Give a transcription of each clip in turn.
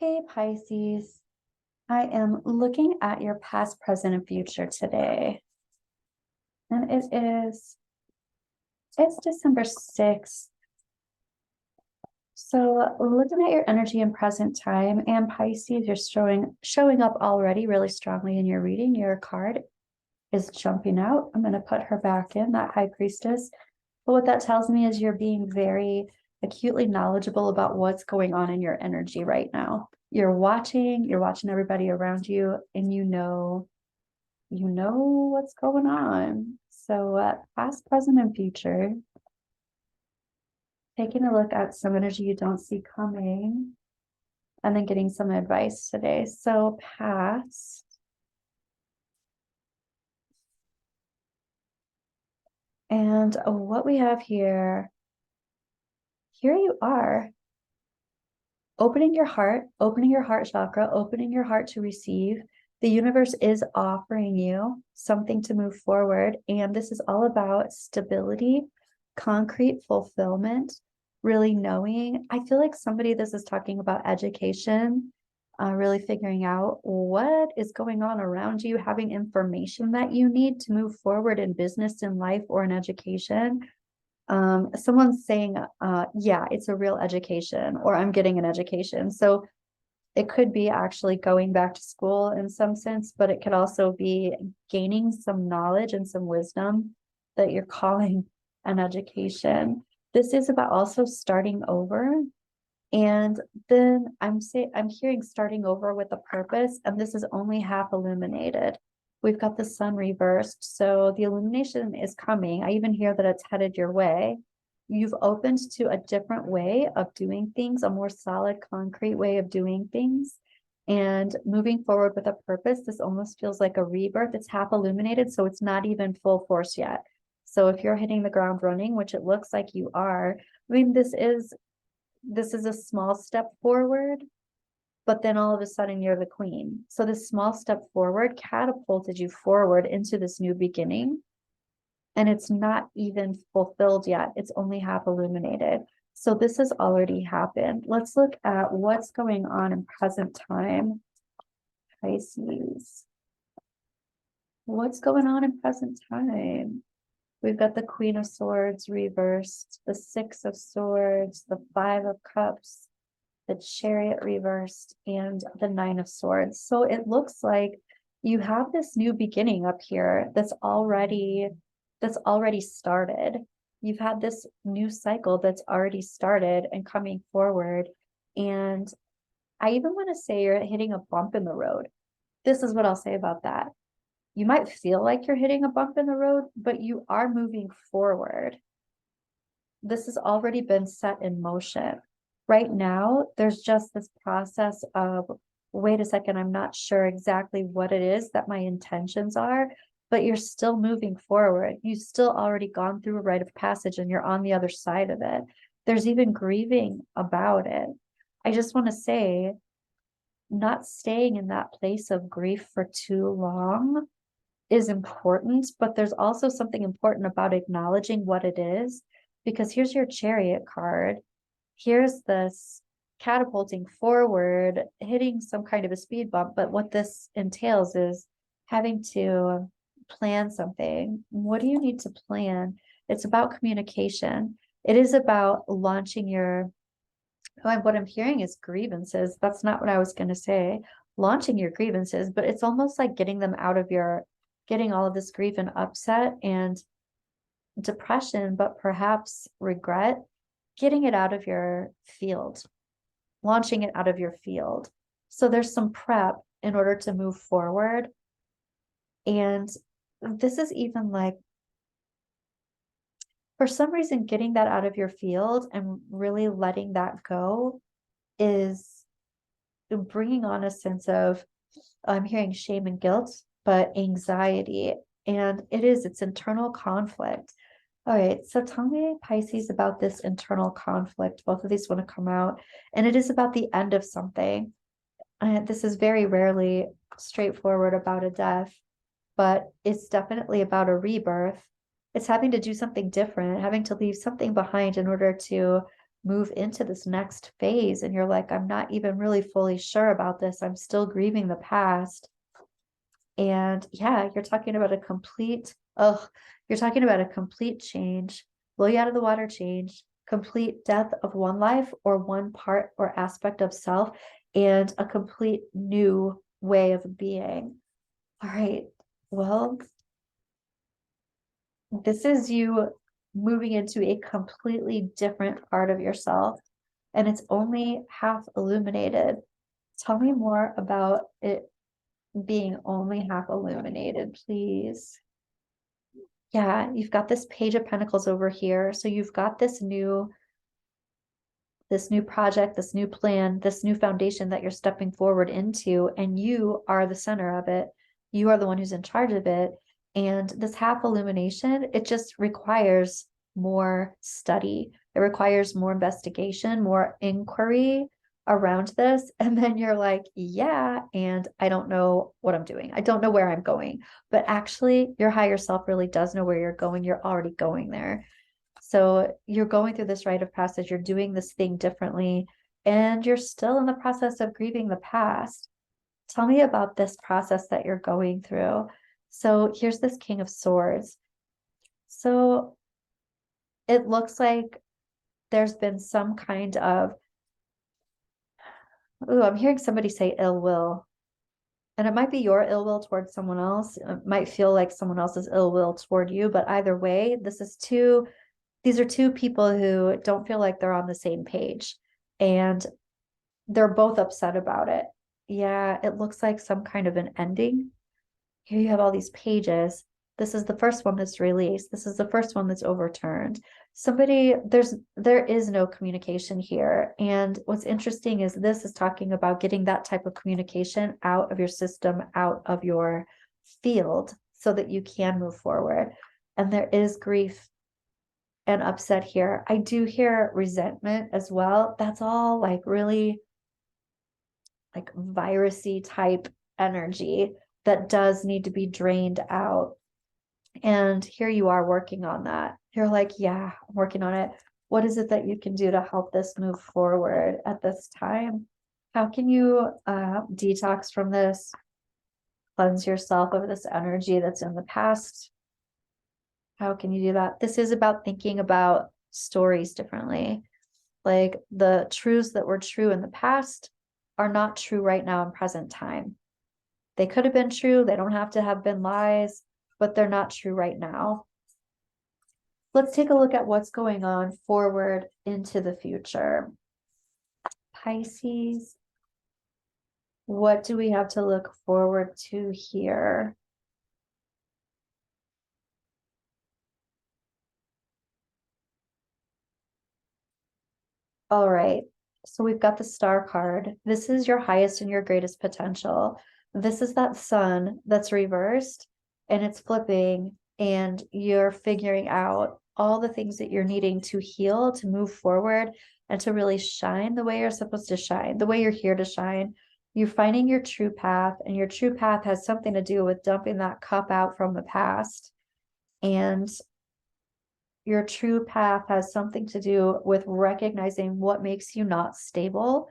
Hey Pisces, I am looking at your past, present, and future today. And it's December 6th. So looking at your energy in present time and Pisces, you're showing up already really strongly in your reading. Your card is jumping out. I'm going to put her back in, that High Priestess. But what that tells me is you're being very acutely knowledgeable about what's going on in your energy right now. You're watching everybody around you, and you know what's going on. So past, present, and future, taking a look at some energy you don't see coming, and then getting some advice today. So past, and what we have here you are. Opening your heart chakra, opening your heart to receive. The universe is offering you something to move forward. And this is all about stability, concrete fulfillment, really knowing. I feel like this is talking about education, really figuring out what is going on around you, having information that you need to move forward in business, in life, or in education. Someone's saying, yeah, it's a real education, or I'm getting an education. So it could be actually going back to school in some sense, but it could also be gaining some knowledge and some wisdom that you're calling an education. This is about also starting over. And then I'm hearing starting over with a purpose, and this is only half illuminated. We've got the sun reversed, so the illumination is coming. I even hear that it's headed your way. You've opened to a different way of doing things, a more solid, concrete way of doing things, and moving forward with a purpose. This almost feels like a rebirth. It's half illuminated, so it's not even full force yet. So if you're hitting the ground running, which it looks like you are, I mean, this is a small step forward, but then all of a sudden you're the queen. So this small step forward catapulted you forward into this new beginning. And it's not even fulfilled yet. It's only half illuminated. So this has already happened. Let's look at what's going on in present time. Pisces. What's going on in present time? We've got the Queen of Swords reversed, the Six of Swords, the Five of Cups, the Chariot reversed, and the Nine of Swords. So it looks like you have this new beginning up here that's already started. You've had this new cycle that's already started and coming forward. And I even want to say you're hitting a bump in the road. This is what I'll say about that. You might feel like you're hitting a bump in the road, but you are moving forward. This has already been set in motion. Right now, there's just this process of, wait a second, I'm not sure exactly what it is that my intentions are, but you're still moving forward. You've still already gone through a rite of passage and you're on the other side of it. There's even grieving about it. I just want to say, not staying in that place of grief for too long is important, but there's also something important about acknowledging what it is, because here's your Chariot card. Here's this catapulting forward, hitting some kind of a speed bump. But what this entails is having to plan something. What do you need to plan? It's about communication. It is about launching what I'm hearing is grievances. That's not what I was going to say. Launching your grievances, but it's almost like getting all of this grief and upset and depression, but perhaps regret, getting it out of your field, launching it out of your field. So there's some prep in order to move forward. And this is even like, for some reason, getting that out of your field and really letting that go is bringing on a sense of, I'm hearing shame and guilt, but anxiety. And it's internal conflict. All right, so tell me, Pisces, about this internal conflict. Both of these want to come out, and it is about the end of something. This is very rarely straightforward about a death, but it's definitely about a rebirth. It's having to do something different, having to leave something behind in order to move into this next phase and you're like, I'm not even really fully sure about this. I'm still grieving the past. And yeah, you're talking about a complete, you're talking about a complete change, blow you out of the water change, complete death of one life or one part or aspect of self, and a complete new way of being. All right. Well, this is you moving into a completely different part of yourself, and it's only half illuminated. Tell me more about it being only half illuminated, please. Yeah, you've got this Page of Pentacles over here. So you've got this new project, this new plan, this new foundation that you're stepping forward into, and you are the center of it. You are the one who's in charge of it. And this half illumination, it just requires more study. It requires more investigation, more inquiry around this. And then you're like, yeah, and I don't know what I'm doing. I don't know where I'm going. But actually, your higher self really does know where you're going. You're already going there. So you're going through this rite of passage, you're doing this thing differently, and you're still in the process of grieving the past. Tell me about this process that you're going through. So here's this King of Swords. So it looks like there's been some kind of, I'm hearing somebody say ill will. And it might be your ill will towards someone else. It might feel like someone else's ill will toward you, but either way, these are two people who don't feel like they're on the same page, and they're both upset about it. Yeah, it looks like some kind of an ending. Here you have all these pages. This is the first one that's released. This is the first one that's overturned. There is no communication here. And what's interesting is this is talking about getting that type of communication out of your system, out of your field, so that you can move forward. And there is grief and upset here. I do hear resentment as well. That's all like really like virusy type energy that does need to be drained out. And here you are working on that. You're like, yeah, I'm working on it. What is it that you can do to help this move forward at this time? How can you detox from this, cleanse yourself of this energy that's in the past? How can you do that? This is about thinking about stories differently. Like the truths that were true in the past are not true right now in present time. They could have been true. They don't have to have been lies, but they're not true right now. Let's take a look at what's going on forward into the future. Pisces, what do we have to look forward to here? All right. So we've got the Star card. This is your highest and your greatest potential. This is that sun that's reversed and it's flipping, and you're figuring out all the things that you're needing to heal, to move forward, and to really shine the way you're supposed to shine, the way you're here to shine. You're finding your true path, and your true path has something to do with dumping that cup out from the past. And your true path has something to do with recognizing what makes you not stable.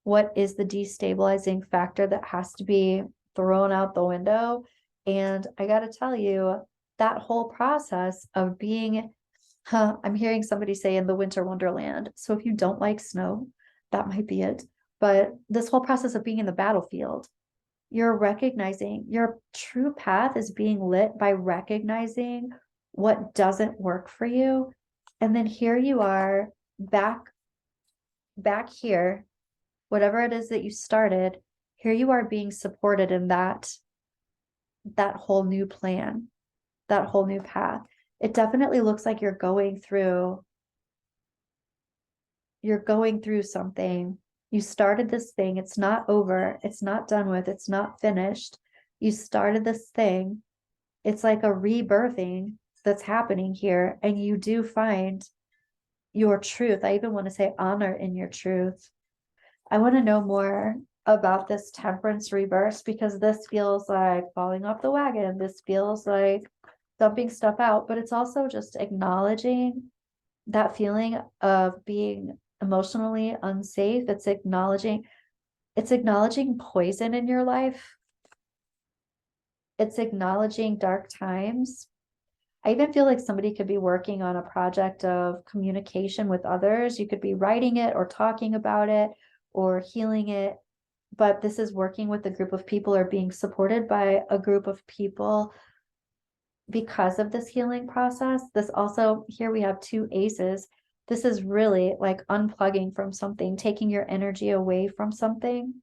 What is the destabilizing factor that has to be thrown out the window? And I got to tell you, that whole process of being, I'm hearing somebody say in the winter wonderland. So if you don't like snow, that might be it. But this whole process of being in the battlefield, you're recognizing your true path is being lit by recognizing what doesn't work for you. And then here you are back here, whatever it is that you started, here you are being supported in that whole new plan, that whole new path. It definitely looks like you're going through something. You started this thing. It's not over. It's not done with. It's not finished. You started this thing. It's like a rebirthing that's happening here. And you do find your truth. I even want to say honor in your truth. I want to know more about this Temperance reverse, because this feels like falling off the wagon. This feels like dumping stuff out, but it's also just acknowledging that feeling of being emotionally unsafe. It's acknowledging poison in your life. It's acknowledging dark times. I even feel like somebody could be working on a project of communication with others. You could be writing it or talking about it or healing it. But this is working with a group of people or being supported by a group of people because of this healing process. This also, here we have two aces. This is really like unplugging from something, taking your energy away from something.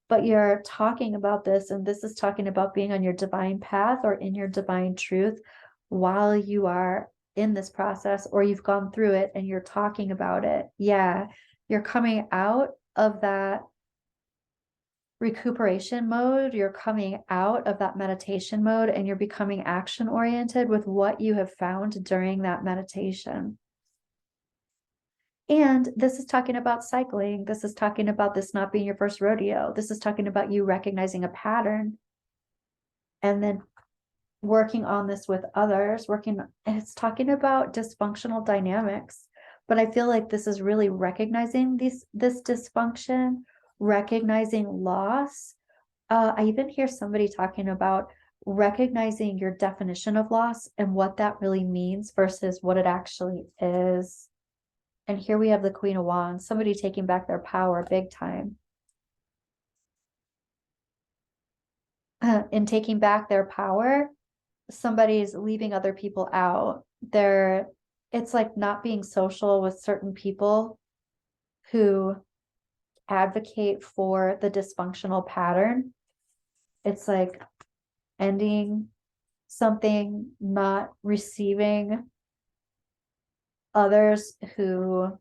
But you're talking about this, and this is talking about being on your divine path or in your divine truth while you are in this process, or you've gone through it and you're talking about it. Yeah, you're coming out of that recuperation mode, you're coming out of that meditation mode, and you're becoming action oriented with what you have found during that meditation. And this is talking about cycling. This is talking about this not being your first rodeo. This is talking about you recognizing a pattern and then working on this with others, it's talking about dysfunctional dynamics. But I feel like this is really recognizing this dysfunction, recognizing loss. I even hear somebody talking about recognizing your definition of loss and what that really means versus what it actually is. And here we have the Queen of Wands, somebody taking back their power big time. In taking back their power, somebody's leaving other people out. It's like not being social with certain people who advocate for the dysfunctional pattern. It's like ending something, not receiving others who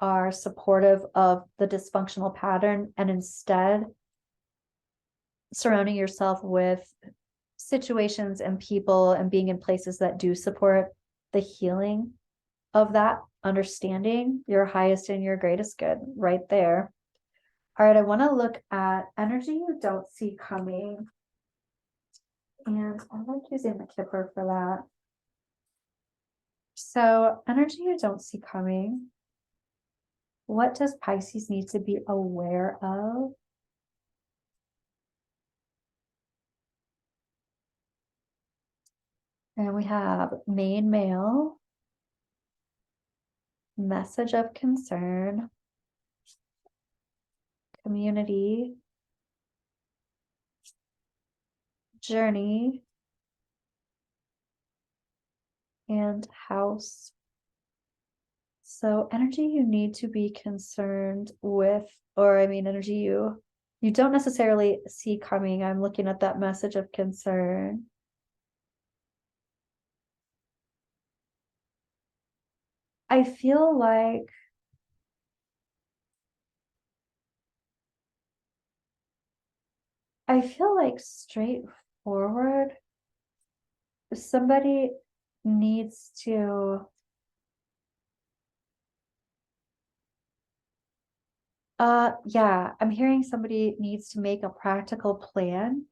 are supportive of the dysfunctional pattern, and instead surrounding yourself with situations and people and being in places that do support the healing of that, understanding your highest and your greatest good right there. All right, I want to look at energy you don't see coming. And I like using the Kipper for that. So, energy you don't see coming. What does Pisces need to be aware of? And we have main male, message of concern, community, journey, and house. So energy you need to be concerned with, or I mean, energy you don't necessarily see coming. I'm looking at that message of concern. I feel like straightforward, somebody needs to yeah, I'm hearing somebody needs to make a practical plan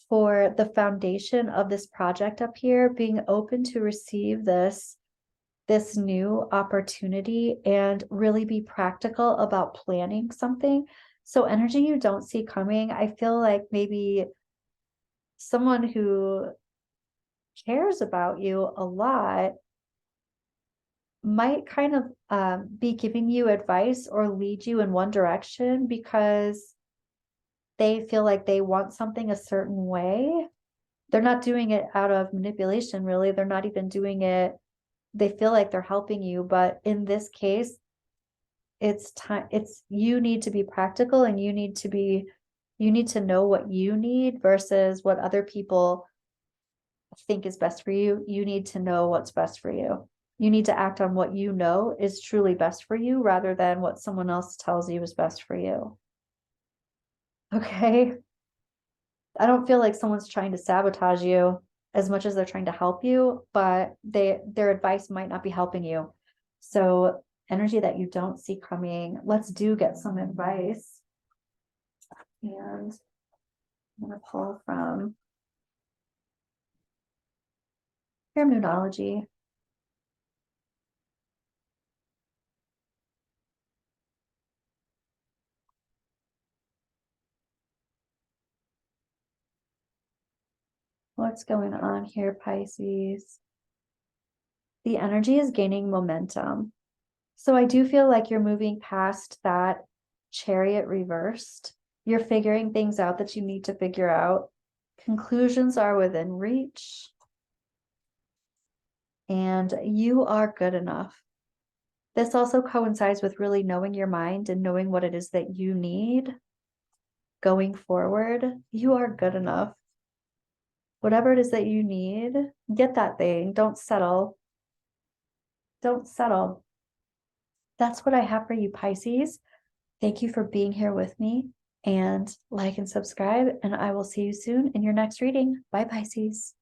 for the foundation of this project up here, being open to receive this new opportunity and really be practical about planning something. So energy you don't see coming, I feel like maybe someone who cares about you a lot might kind of be giving you advice or lead you in one direction because they feel like they want something a certain way. They're not doing it out of manipulation, really. They're not even doing it. They feel like they're helping you. But in this case, it's time, you need to be practical, and you need to know what you need versus what other people think is best for you. You need to know what's best for you. You need to act on what you know is truly best for you rather than what someone else tells you is best for you. Okay. I don't feel like someone's trying to sabotage you as much as they're trying to help you, but their advice might not be helping you. So energy that you don't see coming, let's get some advice. And I'm going to pull from Terminology. What's going on here, Pisces? The energy is gaining momentum. So I do feel like you're moving past that Chariot reversed. You're figuring things out that you need to figure out. Conclusions are within reach. And you are good enough. This also coincides with really knowing your mind and knowing what it is that you need going forward. You are good enough. Whatever it is that you need, get that thing. Don't settle. Don't settle. That's what I have for you, Pisces. Thank you for being here with me, and like and subscribe, and I will see you soon in your next reading. Bye, Pisces.